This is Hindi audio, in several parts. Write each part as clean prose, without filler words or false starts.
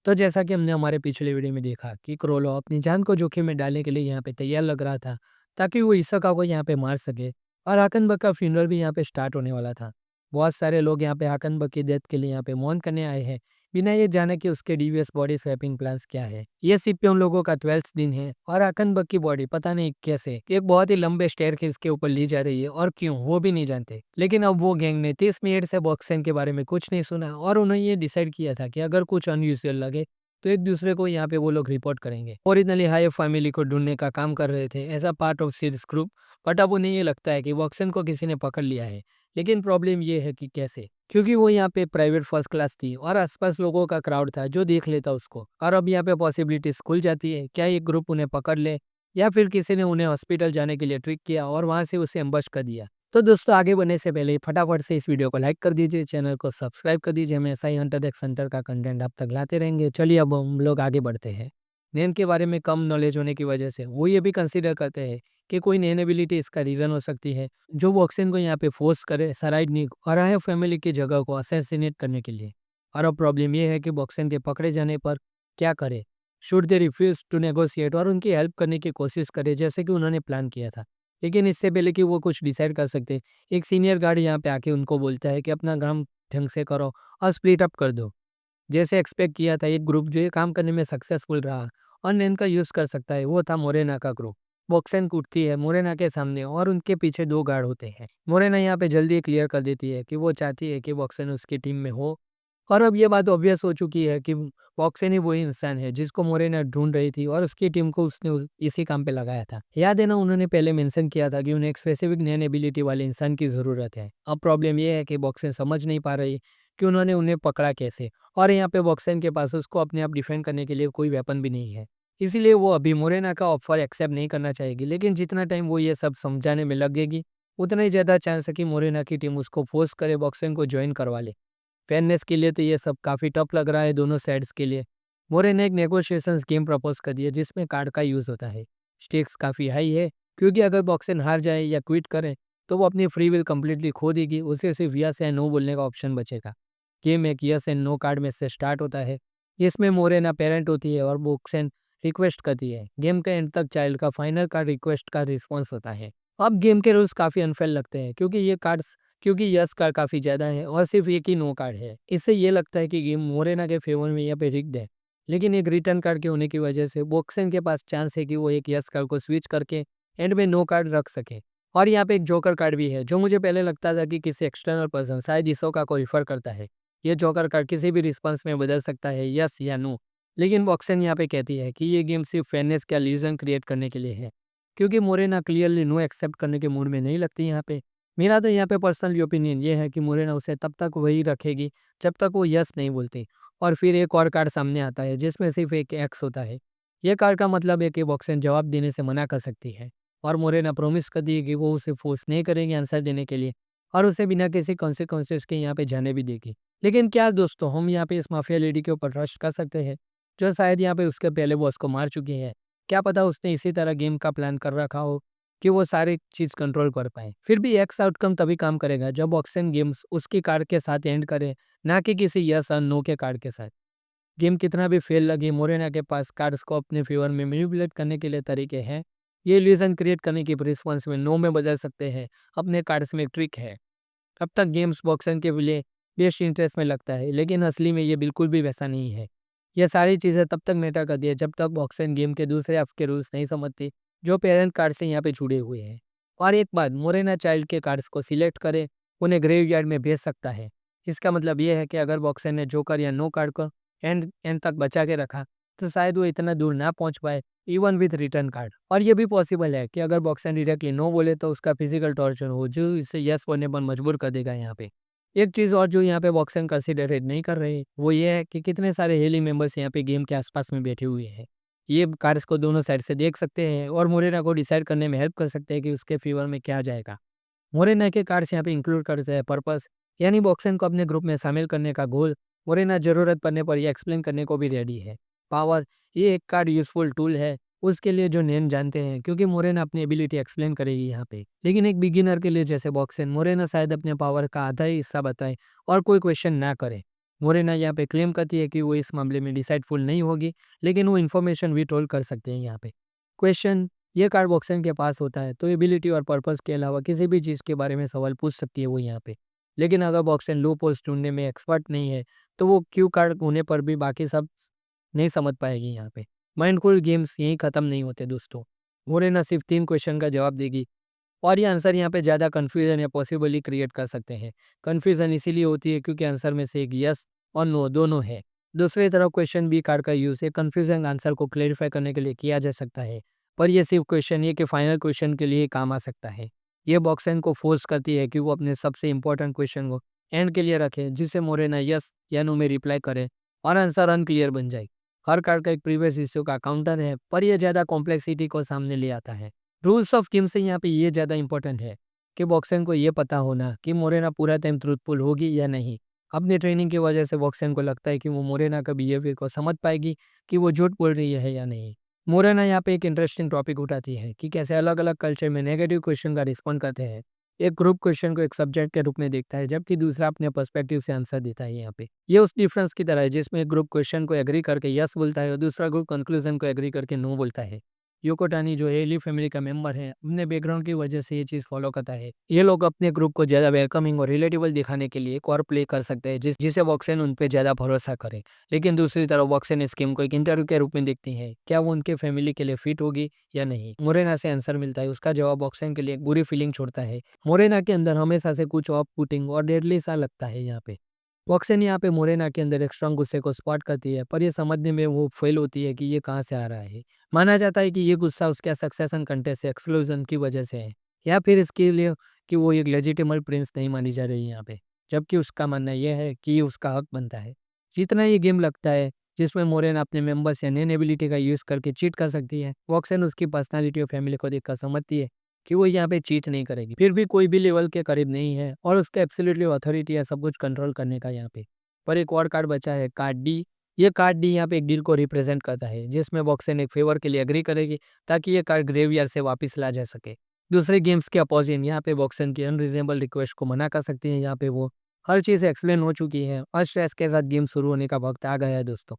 तो जैसा कि हमने हमारे पिछले वीडियो में देखा कि क्रोलो अपनी जान को जोखिम में डालने के लिए यहाँ पे तैयार लग रहा था ताकि वो इसाका को यहाँ पे मार सके। और हाकनबक का फ्यूनरल भी यहाँ पे स्टार्ट होने वाला था। बहुत सारे लोग यहाँ पे हाकनबक की डेथ के लिए यहाँ पे मौन करने आए हैं, बिना ये जाने कि उसके डीवीएस बॉडी स्वैपिंग प्लान्स क्या है। ये सिर्फ उन लोगों का 12th दिन है और हाकनबक की बॉडी पता नहीं कैसे एक बहुत ही लंबे स्टेयरकेस के ऊपर ली जा रही है और क्यों वो भी नहीं जानते। लेकिन अब वो गैंग ने 30 मिनट से बॉक्सेन के बारे में कुछ नहीं सुना और उन्होंने ये डिसाइड किया था कि अगर कुछ अनयूजुअल लगे तो एक दूसरे को यहाँ पे वो लोग रिपोर्ट करेंगे। ओरिजिनली हाई फैमिली को ढूंढने का काम कर रहे थे as a part of series group, but अब उन्हें ये लगता है कि वॉक्सन को किसी ने पकड़ लिया है। लेकिन प्रॉब्लम ये है कि कैसे, क्योंकि वो यहाँ पे प्राइवेट फर्स्ट क्लास थी और आसपास लोगों का क्राउड था जो देख लेता उसको। और अब यहाँ पे पॉसिबिलिटीज खुल जाती है, क्या ये ग्रुप उन्हें पकड़ ले या फिर किसी ने उन्हें हॉस्पिटल जाने के लिए ट्रिक किया और वहां से उसे एम्बश कर दिया। तो दोस्तों आगे बढ़ने से पहले फटाफट से इस वीडियो को लाइक कर दीजिए, चैनल को सब्सक्राइब कर दीजिए। हम ऐसा ही हंटर एक्स हंटर का कंटेंट आप तक लाते रहेंगे। चलिए अब हम लोग आगे बढ़ते हैं। नैन के बारे में कम नॉलेज होने की वजह से वो ये भी कंसीडर करते हैं कि कोई नैन एबिलिटी इसका रीजन हो सकती है जो बॉक्सिंग को यहाँ पे फोर्स करे सराइडनिक और आया फैमिली की जगह को असैसिनेट करने के लिए। और अब प्रॉब्लम ये है कि बॉक्सिंग के पकड़े जाने पर क्या करे। Should they refuse to negotiate और उनकी हेल्प करने की कोशिश करे जैसे कि उन्होंने प्लान किया था। लेकिन इससे पहले कि वो कुछ डिसाइड कर सकते, एक सीनियर गार्ड यहाँ पे आके उनको बोलता है कि अपना काम ढंग से करो और स्प्लिट अप कर दो। जैसे एक्सपेक्ट किया था, एक ग्रुप जो ये काम करने में सक्सेसफुल रहा और नैन का यूज कर सकता है वो था मोरेना का ग्रुप। बॉक्सन कूटती है मोरेना के सामने और उनके पीछे दो गार्ड होते हैं। मोरेना यहाँ पे जल्दी क्लियर कर देती है कि वो चाहती है कि बॉक्सन उसकी टीम में हो। और अब ये बात ऑब्वियस हो चुकी है कि बॉक्सन ही वही इंसान है जिसको मोरेना ढूंढ रही थी और उसकी टीम को उसने इसी काम पे लगाया था। याद है ना, उन्होंने पहले मेंशन किया था कि उन्हें एक स्पेसिफिक नैन एबिलिटी वाले इंसान की जरूरत है। अब प्रॉब्लम ये है कि बॉक्सन समझ नहीं पा रही कि उन्होंने उन्हें पकड़ा कैसे। और यहाँ पे बॉक्सन के पास उसको अपने आप डिफेंड करने के लिए कोई वेपन भी नहीं है। इसीलिए वो अभी मोरेना का ऑफर एक्सेप्ट नहीं करना चाहेगी। लेकिन जितना टाइम वो ये सब समझाने में लगेगी उतना ही ज़्यादा चांस है कि मोरेना की टीम उसको फोर्स करे बॉक्सिंग को ज्वाइन करवा ले। फेयरनेस के लिए तो ये सब काफ़ी टफ लग रहा है दोनों साइड्स के लिए। मोरे ने एक नेगोशिएशंस गेम प्रपोज कर दिया जिसमें कार्ड का यूज़ होता है। स्टेक्स काफ़ी हाई है क्योंकि अगर बॉक्सन हार जाए या क्विट करे तो वो अपनी फ्री विल कंप्लीटली खो देगी। उसे सिर्फ यस या नो बोलने का ऑप्शन बचेगा। गेम एक यस एंड नो कार्ड में से स्टार्ट होता है। इसमें मोरेना पेरेंट होती है और बॉक्सन रिक्वेस्ट करती है। गेम के एंड तक चाइल्ड का फाइनल कार्ड रिक्वेस्ट का रिस्पॉन्स होता है। अब गेम के रूल्स काफ़ी अनफेयर लगते हैं क्योंकि यस कार्ड काफ़ी ज़्यादा है और सिर्फ एक ही नो कार्ड है। इससे ये लगता है कि गेम मोरेना के फेवर में यहाँ पे रिग्ड है। लेकिन एक रिटर्न कार्ड के होने की वजह से बॉक्सन के पास चांस है कि वो एक यस कार्ड को स्विच करके एंड में नो कार्ड रख सके। और यहाँ पे एक जोकर कार्ड भी है जो मुझे पहले लगता था कि किसी एक्सटर्नल पर्सन शायद इसोका को रिफर करता है। ये जोकर कार्ड किसी भी रिस्पॉन्स में बदल सकता है, यस या नो। लेकिन बॉक्सन यहाँ पे कहती है कि ये गेम सिर्फ फेयरनेस का इल्यूजन क्रिएट करने के लिए है, क्योंकि मोरेना क्लियरली नो एक्सेप्ट करने के मूड में नहीं लगती यहाँ पे। मेरा तो यहाँ पे पर्सनल ओपिनियन ये है कि मोरेना उसे तब तक वही रखेगी जब तक वो यस नहीं बोलती। और फिर एक और कार्ड सामने आता है जिसमें सिर्फ एक एक्स होता है। ये कार्ड का मतलब है कि बॉक्सन जवाब देने से मना कर सकती है और मोरेना प्रॉमिस कर दी है कि वो उसे फोर्स नहीं करेंगे आंसर देने के लिए और उसे बिना किसी कॉन्सिक्वेंसेस के यहाँ पे जाने भी देगी। लेकिन क्या दोस्तों, हम यहाँ पे इस माफिया लेडी के ऊपर ट्रस्ट कर सकते हैं जो शायद यहाँ पे उसके पहले बॉस को मार चुकी है? क्या पता उसने इसी तरह गेम का प्लान कर रखा हो कि वो सारी चीज़ कंट्रोल कर पाए। फिर भी एक्स आउटकम तभी काम करेगा जब ऑक्शन गेम्स उसकी कार्ड के साथ एंड करे, ना कि किसी यस और नो के कार्ड के साथ। गेम कितना भी फेल लगे, मोरेना के पास कार्ड्स को अपने फेवर में मैनिपुलेट करने के लिए तरीके हैं। ये इल्यूजन क्रिएट करने की रिस्पॉन्स में नो में बदल सकते हैं। अपने कार्ड्स में एक ट्रिक है। अब तक गेम्स बॉक्सन के लिए बेस्ट इंटरेस्ट में लगता है, लेकिन असली में ये बिल्कुल भी वैसा नहीं है। ये सारी चीज़ें तब तक मैटर करती है जब तक बॉक्सन गेम के दूसरे हाफ के रूल्स नहीं समझती जो पेरेंट कार्ड से यहाँ पे जुड़े हुए हैं। और एक बात, मोरेना चाइल्ड के कार्ड्स को सिलेक्ट करे उन्हें ग्रेवयार्ड में भेज सकता है। इसका मतलब ये है कि अगर बॉक्सन ने जोकर या नो कार्ड को एंड एंड तक बचा के रखा तो शायद वो इतना दूर ना पहुंच पाए इवन विथ रिटर्न कार्ड। और ये भी पॉसिबल है कि अगर बॉक्सन डायरेक्टली नो बोले तो उसका फिजिकल टॉर्चर हो जो इसे यस बोलने पर मजबूर कर देगा यहाँ पे। एक चीज़ और जो यहाँ पे बॉक्सन कंसिडरेट नहीं कर रहे वो ये है कि कितने सारे हेली मेंबर्स यहाँ पे गेम के आसपास में बैठे हुए हैं। ये कार्ड्स को दोनों साइड से देख सकते हैं और मोरेना को डिसाइड करने में हेल्प कर सकते हैं कि उसके फेवर में क्या जाएगा। मोरेना के कार्ड्स यहाँ पे इंक्लूड करते हैं पर्पस, यानी बॉक्सन को अपने ग्रुप में शामिल करने का गोल। मोरेना जरूरत पड़ने पर यह एक्सप्लेन करने को भी रेडी है। पावर, ये एक कार्ड यूजफुल टूल है उसके लिए जो नेम जानते हैं, क्योंकि मोरेना अपनी एबिलिटी एक्सप्लेन करेगी यहाँ पे। लेकिन एक बिगिनर के लिए जैसे बॉक्सन, मोरेना शायद अपने पावर का आधा ही हिस्सा बताए और कोई क्वेश्चन ना करे। मोरेना यहाँ पे क्लेम करती है कि वो इस मामले में डिसाइडफुल नहीं होगी, लेकिन वो इन्फॉर्मेशन विथहोल्ड कर सकते हैं यहाँ पे। क्वेश्चन, ये कार्ड बॉक्सन के पास होता है तो एबिलिटी और पर्पस के अलावा किसी भी चीज़ के बारे में सवाल पूछ सकती है वो यहाँ पे। लेकिन अगर बॉक्सन लूप होल्स ढूंढने में एक्सपर्ट नहीं है तो वो क्यू कार्ड होने पर भी बाकी सब नहीं समझ पाएगी यहाँ पे। माइंडफुल गेम्स यहीं ख़त्म नहीं होते दोस्तों। मोरेना सिर्फ 3 क्वेश्चन का जवाब देगी और ये आंसर यहाँ पे ज़्यादा कन्फ्यूजन या पॉसिबली क्रिएट कर सकते हैं। कन्फ्यूजन इसीलिए होती है क्योंकि आंसर में से एक यस और नो दोनों है। दूसरी तरफ क्वेश्चन बी कार्ड का यूज़ एक कन्फ्यूजन आंसर को क्लेरिफाई करने के लिए किया जा सकता है, पर यह सिर्फ क्वेश्चन ये कि फाइनल क्वेश्चन के लिए काम आ सकता है। ये बॉक्सन को फोर्स करती है कि वो अपने सबसे इंपॉर्टेंट क्वेश्चन को एंड के लिए रखे, जिससे मोरेना यस या नो में रिप्लाई करे और आंसर अनक्लियर बन जाए। हर कार्ड का एक प्रीवियस इश्यू का काउंटर है, पर यह ज़्यादा कॉम्प्लेक्सिटी को सामने ले आता है। रूल्स ऑफ गेम से यहाँ पे ये ज़्यादा इंपॉर्टेंट है कि बॉक्सन को ये पता होना कि मोरेना पूरा टाइम ट्रूथफुल होगी या नहीं। अपनी ट्रेनिंग की वजह से बॉक्सन को लगता है कि वो मोरेना का बिहेवियर को समझ पाएगी कि वो झूठ बोल रही है या नहीं। मोरेना यहाँ पे एक इंटरेस्टिंग टॉपिक उठाती है कि कैसे अलग अलग कल्चर में नेगेटिव क्वेश्चन का रिस्पॉन्ड करते हैं। एक ग्रुप क्वेश्चन को एक सब्जेक्ट के रूप में देखता है, जबकि दूसरा अपने पर्सपेक्टिव से आंसर देता है यहाँ पे। ये उस डिफरेंस की तरह है जिसमें एक ग्रुप क्वेश्चन को एग्री करके यस बोलता है और दूसरा ग्रुप कंक्लूजन को एग्री करके नो बोलता है। योको टानी जो एली फैमिली का मेंबर है, अपने बैकग्राउंड की वजह से ये चीज़ फॉलो करता है। ये लोग अपने ग्रुप को ज़्यादा वेलकमिंग और रिलेटेबल दिखाने के लिए एक और प्ले कर सकते हैं जिसे वॉक्सन उन पे ज़्यादा भरोसा करे। लेकिन दूसरी तरफ वॉक्सन इस गेम को एक इंटरव्यू के रूप में देखती है, क्या वो उनके फैमिली के लिए फिट होगी या नहीं। मोरेना से आंसर मिलता है, उसका जवाब वॉक्सन के लिए एक बुरी फीलिंग छोड़ता है। मोरेना के अंदर हमेशा से कुछ ऑफ पुटिंग और डेडली सा लगता है यहाँ पे। वॉक्सन यहाँ पे मोरेना के अंदर एक स्ट्रांग गुस्से को स्पॉट करती है, पर ये समझने में वो फेल होती है कि ये कहाँ से आ रहा है। माना जाता है कि ये गुस्सा उसके सक्सेशन कंटेस्ट से एक्सक्लूजन की वजह से है, या फिर इसके लिए कि वो एक लेजिटिमल प्रिंस नहीं मानी जा रही है यहाँ पे। जबकि उसका मानना यह है कि ये उसका हक बनता है। जितना ये गेम लगता है जिसमें मोरेना अपने मेंबर्स या नैन एबिलिटी का यूज़ करके चीट कर सकती है, वॉक्सन उसकी पर्सनालिटी और फैमिली को देखकर समझती है कि वो यहाँ पे चीट नहीं करेगी। फिर भी कोई भी लेवल के करीब नहीं है और उसका एब्सोल्युटली अथॉरिटी है सब कुछ कंट्रोल करने का यहाँ पे। पर एक और कार्ड बचा है, कार्ड डी। ये कार्ड डी यहाँ पे एक डील को रिप्रेजेंट करता है, जिसमें वॉक्सन एक फेवर के लिए एग्री करेगी ताकि ये कार्ड ग्रेवयार्ड से वापस ला जा सके। दूसरे गेम्स के अपोजिट यहाँ पे वॉक्सन की अनरीजनेबल रिक्वेस्ट को मना कर सकती है। यहाँ पे वो हर चीज़ एक्सप्लेन हो चुकी है और स्ट्रेस के साथ गेम शुरू होने का वक्त आ गया है दोस्तों।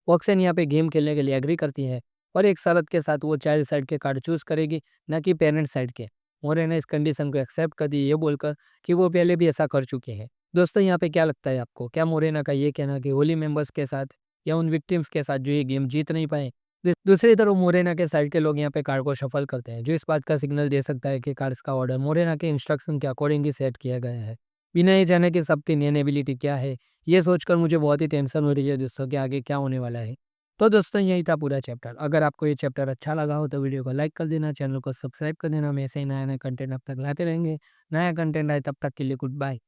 वॉक्सन यहाँ पे गेम खेलने के लिए एग्री करती है और एक शर्त के साथ वो चाइल्ड साइड के कार्ड चूज करेगी, ना कि पेरेंट साइड के। मोरेना इस कंडीशन को एक्सेप्ट कर दी ये बोलकर कि वो पहले भी ऐसा कर चुके हैं। दोस्तों यहाँ पे क्या लगता है आपको, क्या मोरेना का ये कहना कि होली मेंबर्स के साथ या उन विक्टिम्स के साथ जो ये गेम जीत नहीं पाए। दूसरी तरफ मोरेना के साइड के लोग यहाँ पे कार्ड को शफल करते हैं, जो इस बात का सिग्नल दे सकता है कि कार्ड्स का ऑर्डर मोरेना के इंस्ट्रक्शन के अकॉर्डिंग ही सेट किया गया है, बिना ये जाने कि सबकी नैन एबिलिटी क्या है। ये सोचकर मुझे बहुत ही टेंशन हो रही है दोस्तों कि आगे क्या होने वाला है। तो दोस्तों यही था पूरा चैप्टर। अगर आपको ये चैप्टर अच्छा लगा हो तो वीडियो को लाइक कर देना, चैनल को सब्सक्राइब कर देना। हम ऐसे ही नया नया कंटेंट अब तक लाते रहेंगे। नया कंटेंट आए तब तक के लिए गुड बाय।